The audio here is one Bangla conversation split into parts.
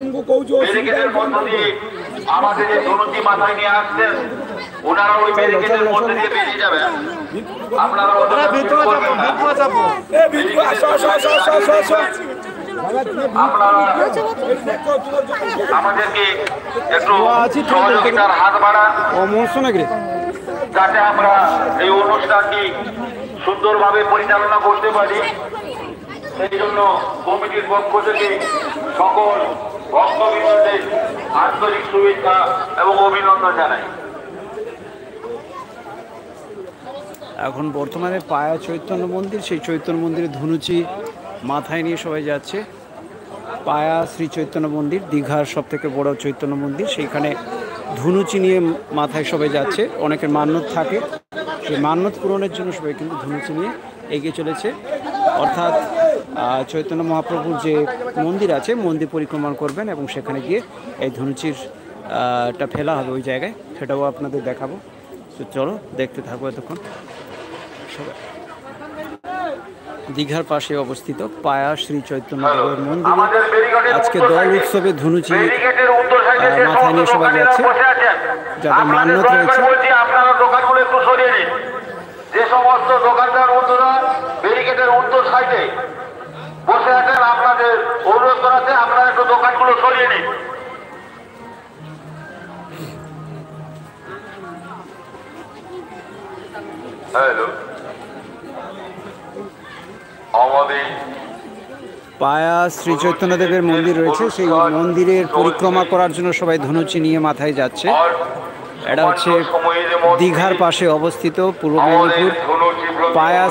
ব্যারিকেডের মধ্য দিয়ে আমাদের যে ধনুটি মাথায় নিয়ে আসছেন ওনারা ওই ব্যারিকেডের মধ্যে দিয়ে বেরিয়ে যাবেন। আপনারা আমাদেরকে একটু সহযোগিতার হাত বাড়ান যাতে আমরা এই অনুষ্ঠানটি সুন্দরভাবে পরিচালনা করতে পারি। সেই জন্য কমিটির পক্ষ থেকে সকল ভক্তবৃন্দদের আন্তরিক শুভেচ্ছা এবং অভিনন্দন জানাই। এখন বর্তমানে পায়া চৈতন্য মন্দির, সেই চৈতন্য মন্দিরে ধুনুচি মাথায় নিয়ে সবাই যাচ্ছে। পায়া শ্রী চৈতন্য মন্দির, দীঘার সব থেকে বড় চৈতন্য মন্দির, সেইখানে ধুনুচি নিয়ে মাথায় সবাই যাচ্ছে। অনেকের মান্যত থাকে, সেই মান্যত পূরণের জন্য সবাই কিন্তু ধুনুচি নিয়ে এগিয়ে চলেছে। অর্থাৎ চৈতন্য মহাপ্রভুর যে মন্দির আছে, মন্দির পরিক্রমা করবেন এবং সেখানে গিয়ে এই ধনুচির টা ফেলা হবে ওই জায়গায়, সেটাও আপনাদের দেখাবো। তো চলো দেখতে থাকবো এতক্ষণ। সবাই দীঘার পাশে অবস্থিত পায়া শ্রী চৈতন্য দেবের মন্দিরে আজকে দল উৎসবে ধনুচি মাথায় নিয়ে সবাই যাচ্ছে। যাদের মান্যত রয়েছে আপনারা দোকানগুলো একটু সরিয়ে নিন। যে সমস্ত দোকানদার বন্ধুরা ব্যারিকেডের উত্তর সাইডে বসে আছেন, আপনাদের অনুরোধ করাতে আপনারা একটু দোকানগুলো সরিয়ে নিন। হ্যালো, পায়া শ্রী চৈতন্য দেবের মন্দির রয়েছে, সেই মন্দিরের পরিক্রমা করার জন্য সবাই ধনুচি নিয়ে মাথায় যাচ্ছে। এটা হচ্ছে দীঘার পাশে অবস্থিত পূর্ব মেদিনীপুর পায়া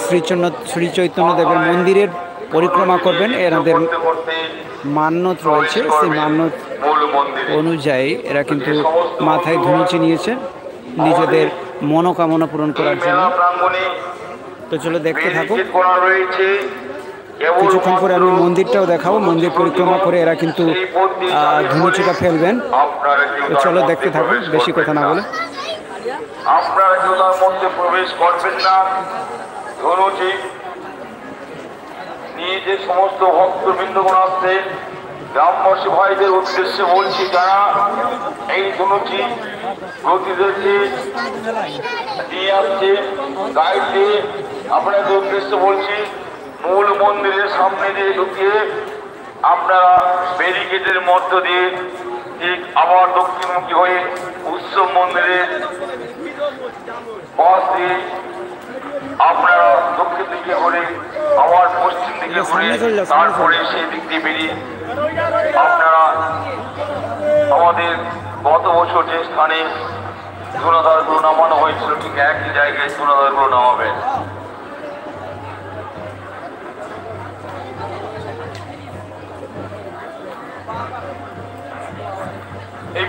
শ্রী চৈতন্য দেবের মন্দিরের পরিক্রমা করবেন। এনাদের মান্যত রয়েছে, সেই মান্যত অনুযায়ী এরা কিন্তু মাথায় ধনুচি নিয়েছে নিজেদের মনোকামনা পূরণ করার জন্য। তো চলো দেখতে থাকো, কিছুক্ষণ পরে আমি মন্দিরটাও দেখাবো। মন্দির পরিক্রমা করে এরা কিন্তু ধনুচিটা ফেলবেন। তো চলো দেখতে থাকো, বেশি কথা না বলে। আপনারা কেউ তার মধ্যে প্রবেশ করবেন না। ধনুচি নিয়ে যে সমস্ত ভক্তবৃন্দগণ আসছেন, গ্রামবাসী ভাইদের উদ্দেশ্যে বলছি, যারা এই ধনুচি প্রতিদেশে নিয়ে আসছে গাইড দিয়ে, আপনাদের উদ্দেশ্যে বলছি, মূল মন্দিরের সামনে দিয়ে ঢুকিয়ে আপনারা ব্যারিকেডের মধ্য দিয়ে ঠিক আবার দক্ষিণমুখী হয়ে উৎসব মন্দিরের পাশ দিয়ে আপনারা দক্ষিণ দিকে ঘুরে আবার পশ্চিম দিকে ঘুরে তারপরে সেই দিক দিয়ে বেরিয়ে আপনারা আমাদের গত বছর যে স্থানে ধুনাধারগুলো নামানো হয়েছিল ঠিক একই জায়গায় ধুনাধারগুলো নামাবেন। এই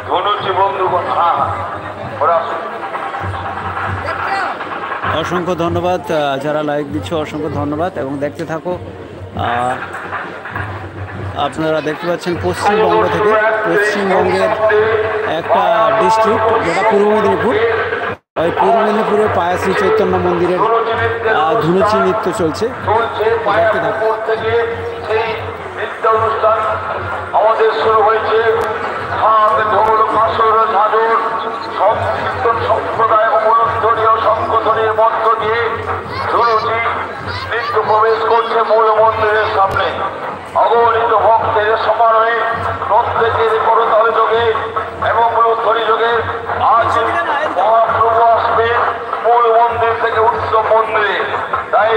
ধনুচি বন্ধুগণ, অসংখ্য ধন্যবাদ যারা লাইক দিচ্ছ, অসংখ্য ধন্যবাদ এবং দেখতে থাকো। আপনারা দেখতে পাচ্ছেন পশ্চিমবঙ্গ থেকে, পশ্চিমবঙ্গের একটা ডিস্ট্রিক্ট যেটা পূর্ব মেদিনীপুর, ওই পূর্ব মেদিনীপুরের পায়া শ্রী চৈতন্য মন্দিরের ধুনুচি নৃত্য চলছে। দেখতে থাকো। অনুষ্ঠান আমাদের শুরু হয়েছে। সংকীর্তন সম্প্রদায় এবং অনুদ্ধরীয় সংগঠনের মধ্য দিয়ে ধনুচি নৃত্য প্রবেশ করছে মূল মন্দিরের সামনে। অগণিত ভক্তের সমারোহে প্রত্যেকের করতাল যোগে এবং মূলধ্বনি যোগে আজ মহাপ্রভু আসবে মূল মন্দির থেকে উৎসব মন্দিরে। তাই